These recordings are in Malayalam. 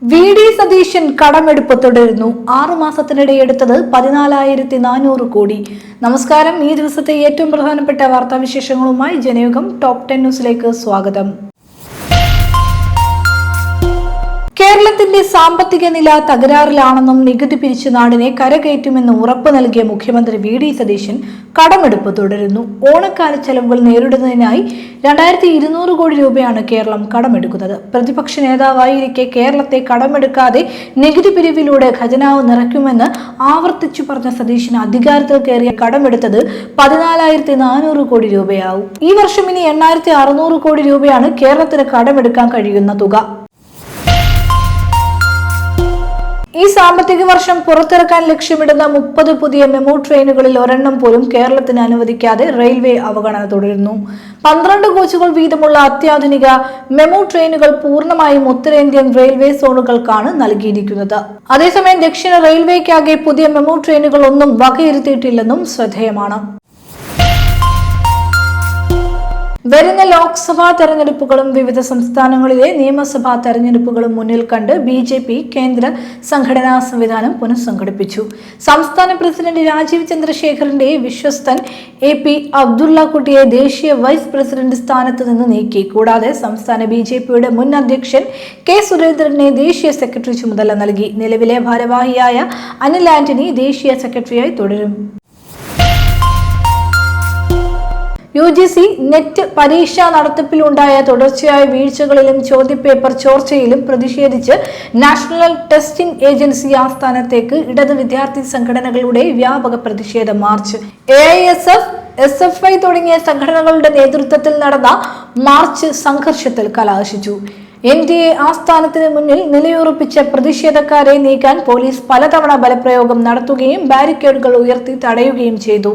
വി.ഡി. സതീശൻ കടമെടുപ്പ് തുടരുന്നു. 6 മാസത്തിനിടെ എടുത്തത് 14,400 കോടി. നമസ്കാരം. ഈ ദിവസത്തെ ഏറ്റവും പ്രധാനപ്പെട്ട വാർത്താവിശേഷങ്ങളുമായി ജനയുഗം ടോപ്പ് 10 ന്യൂസിലേക്ക് സ്വാഗതം. കേരളത്തിന്റെ സാമ്പത്തിക നില തകരാറിലാണെന്നും നികുതി പിരിച്ച് നാടിനെ കരകയറ്റുമെന്ന് ഉറപ്പ് നൽകിയ മുഖ്യമന്ത്രി വി.ഡി. സതീശൻ കടമെടുപ്പ് തുടരുന്നു. ഓണക്കാല ചെലവുകൾ നേരിടുന്നതിനായി 2,200 കോടി രൂപയാണ് കേരളം കടമെടുക്കുന്നത്. പ്രതിപക്ഷ നേതാവായിരിക്കെ കേരളത്തെ കടമെടുക്കാതെ നികുതി പിരിവിലൂടെ ഖജനാവ് നിറയ്ക്കുമെന്ന് ആവർത്തിച്ചു പറഞ്ഞ സതീശൻ അധികാരത്തിൽ കയറിയ കടമെടുത്തത് 14,400 കോടി രൂപയാവും. ഈ വർഷം ഇനി 8,600 കോടി രൂപയാണ് കേരളത്തിന് കടമെടുക്കാൻ കഴിയുന്ന തുക. ഈ സാമ്പത്തിക വർഷം പുറത്തിറക്കാൻ ലക്ഷ്യമിടുന്ന 30 പുതിയ മെമു ട്രെയിനുകളിൽ ഒരെണ്ണം പോലും കേരളത്തിന് അനുവദിക്കാതെ റെയിൽവേ അവഗണന തുടരുന്നു. 12 കോച്ചുകൾ വീതമുള്ള അത്യാധുനിക മെമു ട്രെയിനുകൾ പൂർണ്ണമായും ഉത്തരേന്ത്യൻ റെയിൽവേ സോണുകൾക്കാണ് നൽകിയിരിക്കുന്നത്. അതേസമയം ദക്ഷിണ റെയിൽവേക്കാകെ പുതിയ മെമു ട്രെയിനുകൾ ഒന്നും വകയിരുത്തിയിട്ടില്ലെന്നും ശ്രദ്ധേയമാണ്. വരുന്ന ലോക്സഭാ തെരഞ്ഞെടുപ്പുകളും വിവിധ സംസ്ഥാനങ്ങളിലെ നിയമസഭാ തെരഞ്ഞെടുപ്പുകളും മുന്നിൽ കണ്ട് ബി.ജെ.പി. കേന്ദ്ര സംഘടനാ സംവിധാനം പുനഃസംഘടിപ്പിച്ചു. സംസ്ഥാന പ്രസിഡന്റ് രാജീവ് ചന്ദ്രശേഖറിന്റെ വിശ്വസ്തൻ എ.പി. അബ്ദുള്ള കുട്ടിയെ ദേശീയ വൈസ് പ്രസിഡന്റ് സ്ഥാനത്ത് നിന്ന് നീക്കി. കൂടാതെ സംസ്ഥാന ബി.ജെ.പിയുടെ മുൻ അധ്യക്ഷൻ കെ. സുരേന്ദ്രനെ ദേശീയ സെക്രട്ടറി ചുമതല നൽകി. നിലവിലെ ഭാരവാഹിയായ അനിൽ ആന്റണി ദേശീയ സെക്രട്ടറിയായി തുടരും. UGC നെറ്റ് പരീക്ഷാ നടത്തിപ്പിലുണ്ടായ തുടർച്ചയായ വീഴ്ചകളിലും ചോദ്യപേപ്പർ ചോർച്ചയിലും പ്രതിഷേധിച്ച് നാഷണൽ ടെസ്റ്റിംഗ് ഏജൻസി ആസ്ഥാനത്തേക്ക് ഇടത് വിദ്യാർത്ഥി സംഘടനകളുടെ വ്യാപക പ്രതിഷേധ മാർച്ച്. AISF, SFI തുടങ്ങിയ സംഘടനകളുടെ നേതൃത്വത്തിൽ നടന്ന മാർച്ച് സംഘർഷത്തിൽ കലാശിച്ചു. NDA ആസ്ഥാനത്തിന് മുന്നിൽ നിലയുറപ്പിച്ച പ്രതിഷേധക്കാരെ നീക്കാൻ പോലീസ് പലതവണ ബലപ്രയോഗം നടത്തുകയും ബാരിക്കേഡുകൾ ഉയർത്തി തടയുകയും ചെയ്തു.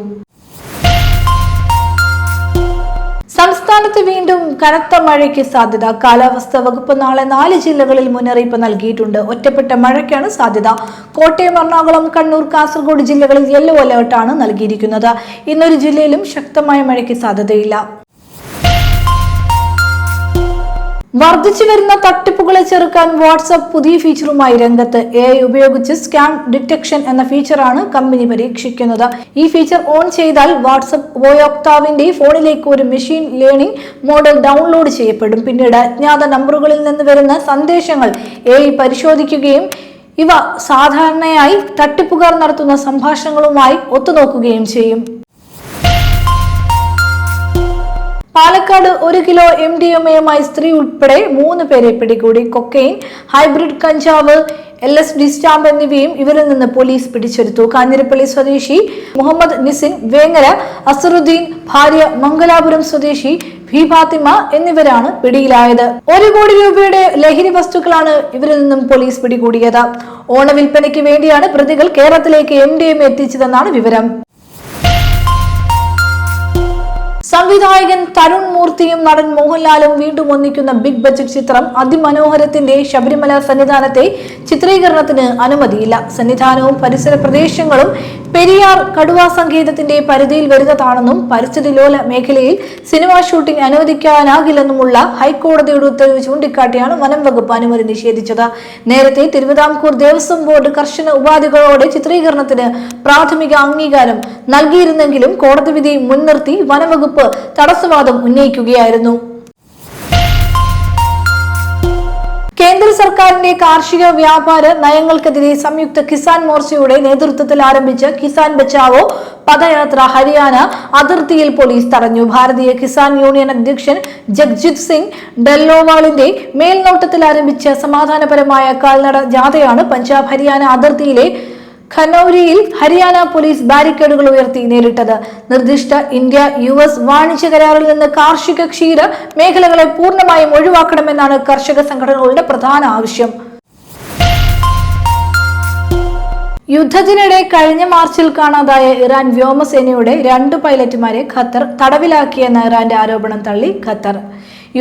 സംസ്ഥാനത്ത് വീണ്ടും കനത്ത മഴയ്ക്ക് സാധ്യത. കാലാവസ്ഥാ വകുപ്പ് നാളെ 4 ജില്ലകളിൽ മുന്നറിയിപ്പ് നൽകിയിട്ടുണ്ട്. ഒറ്റപ്പെട്ട മഴയ്ക്കാണ് സാധ്യത. കോട്ടയം, എറണാകുളം, കണ്ണൂർ, കാസർഗോഡ് ജില്ലകളിൽ യെല്ലോ അലേർട്ടാണ് നൽകിയിരിക്കുന്നത്. ഇന്നൊരു ജില്ലയിലും ശക്തമായ മഴയ്ക്ക് സാധ്യതയില്ല. വർദ്ധിച്ചു വരുന്ന തട്ടിപ്പുകളെ ചെറുക്കാൻ വാട്സ്ആപ്പ് പുതിയ ഫീച്ചറുമായി രംഗത്ത്. AI ഉപയോഗിച്ച് സ്കാം ഡിറ്റക്ഷൻ എന്ന ഫീച്ചറാണ് കമ്പനി പരീക്ഷിക്കുന്നത്. ഈ ഫീച്ചർ ഓൺ ചെയ്താൽ വാട്സ്ആപ്പ് ഉപയോക്താവിന്റെ ഫോണിലേക്ക് ഒരു മെഷീൻ ലേണിംഗ് മോഡൽ ഡൗൺലോഡ് ചെയ്യപ്പെടും. പിന്നീട് അജ്ഞാത നമ്പറുകളിൽ നിന്ന് വരുന്ന സന്ദേശങ്ങൾ AI പരിശോധിക്കുകയും ഇവ സാധാരണയായി തട്ടിപ്പുകാർ നടത്തുന്ന സംഭാഷണങ്ങളുമായി ഒത്തുനോക്കുകയും ചെയ്യും. പാലക്കാട് 1 കിലോ MDMA-യുമായി സ്ത്രീ ഉൾപ്പെടെ 3 പേരെ പിടികൂടി. കൊക്കൈൻ, ഹൈബ്രിഡ് കഞ്ചാവ്, LSD സ്റ്റാമ്പ് എന്നിവയും ഇവരിൽ നിന്ന് പോലീസ് പിടിച്ചെടുത്തു. കാഞ്ഞിരപ്പള്ളി സ്വദേശി മുഹമ്മദ് നിസിൻ, വേങ്ങര അസറുദ്ദീൻ, ഭാര്യ മംഗലാപുരം സ്വദേശി ഭി ഫാത്തിമ എന്നിവരാണ് പിടിയിലായത്. 1 കോടി രൂപയുടെ ലഹരി വസ്തുക്കളാണ് ഇവരിൽ നിന്നും പോലീസ് പിടികൂടിയത്. ഓണവിൽപ്പനയ്ക്ക് വേണ്ടിയാണ് പ്രതികൾ കേരളത്തിലേക്ക് MDMA എത്തിച്ചതെന്നാണ് വിവരം. സംവിധായകൻ തരുൺ മൂർത്തിയും നടൻ മോഹൻലാലും വീണ്ടും ഒന്നിക്കുന്ന ബിഗ് ബജറ്റ് ചിത്രം അതിമനോഹരത്തിന്റെ ശബരിമല സന്നിധാനത്തെ ചിത്രീകരണത്തിന് അനുമതിയില്ല. സന്നിധാനവും പരിസര പ്രദേശങ്ങളും പെരിയാർ കടുവാ സങ്കേതത്തിന്റെ പരിധിയിൽ വരുന്നതാണെന്നും പരിസ്ഥിതി ലോല മേഖലയിൽ സിനിമാ ഷൂട്ടിംഗ് അനുവദിക്കാനാകില്ലെന്നുമുള്ള ഹൈക്കോടതിയുടെ ഉത്തരവ് ചൂണ്ടിക്കാട്ടിയാണ് വനം വകുപ്പ് അനുമതി നിഷേധിച്ചത്. നേരത്തെ തിരുവിതാംകൂർ ദേവസ്വം ബോർഡ് കർശന ഉപാധികളോടെ ചിത്രീകരണത്തിന് പ്രാഥമിക അംഗീകാരം നൽകിയിരുന്നെങ്കിലും കോടതി വിധി മുൻനിർത്തി വനംവകുപ്പ് തടസ്സവാദം ഉന്നയിക്കുകയായിരുന്നു. കേന്ദ്ര സർക്കാരിന്റെ കാർഷിക വ്യാപാര നയങ്ങൾക്കെതിരെ സംയുക്ത കിസാൻ മോർച്ചയുടെ നേതൃത്വത്തിൽ ആരംഭിച്ച കിസാൻ ബച്ചാവോ പദയാത്ര ഹരിയാന അതിർത്തിയിൽ പോലീസ് തടഞ്ഞു. ഭാരതീയ കിസാൻ യൂണിയൻ അധ്യക്ഷൻ ജഗ്ജിത് സിംഗ് ഡെല്ലോവാളിന്റെ മേൽനോട്ടത്തിൽ ആരംഭിച്ച സമാധാനപരമായ കാൽനട ജാഥയാണ് പഞ്ചാബ് ഹരിയാന അതിർത്തിയിലെ ഖനൌരിയിൽ ഹരിയാന പോലീസ് ബാരിക്കേഡുകൾ ഉയർത്തി നേരിട്ടത്. നിർദ്ദിഷ്ട ഇന്ത്യ-US വാണിജ്യ കരാറിൽ നിന്ന് കാർഷിക ക്ഷീര മേഖലകളെ പൂർണ്ണമായും ഒഴിവാക്കണമെന്നാണ് കർഷക സംഘടനകളുടെ പ്രധാന ആവശ്യം. യുദ്ധത്തിനിടെ കഴിഞ്ഞ മാർച്ചിൽ കാണാതായ ഇറാൻ വ്യോമസേനയുടെ 2 പൈലറ്റുമാരെ ഖത്തർ തടവിലാക്കിയെന്ന ഇറാന്റെ ആരോപണം തള്ളി ഖത്തർ.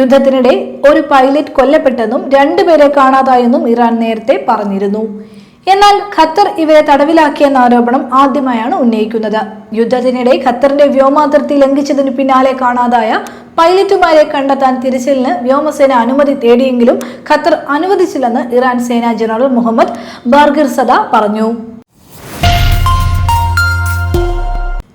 യുദ്ധത്തിനിടെ ഒരു പൈലറ്റ് കൊല്ലപ്പെട്ടെന്നും 2 പേരെ കാണാതായെന്നും ഇറാൻ നേരത്തെ പറഞ്ഞിരുന്നു. എന്നാൽ ഖത്തർ ഇവരെ തടവിലാക്കിയെന്ന ആരോപണം ആദ്യമായാണ് ഉന്നയിക്കുന്നത്. യുദ്ധത്തിനിടെ ഖത്തറിന്റെ വ്യോമാതിർത്തി ലംഘിച്ചതിനു പിന്നാലെ കാണാതായ പൈലറ്റുമാരെ കണ്ടെത്താൻ തിരച്ചിലിന് വ്യോമസേന അനുമതി തേടിയെങ്കിലും ഖത്തർ അനുവദിച്ചില്ലെന്ന് ഇറാൻ സേനാ ജനറൽ മുഹമ്മദ് ബാർഗിർസദ പറഞ്ഞു.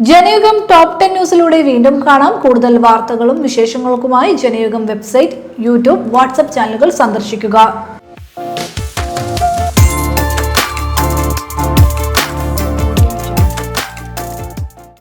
ജനയുഗം ടോപ്പ് 10 ന്യൂസിലൂടെ വീണ്ടും കാണാം. കൂടുതൽ വാർത്തകളും വിശേഷങ്ങൾക്കുമായി ജനയുഗം വെബ്സൈറ്റ്, യൂട്യൂബ്, വാട്സ്ആപ്പ് ചാനലുകൾ സന്ദർശിക്കുക.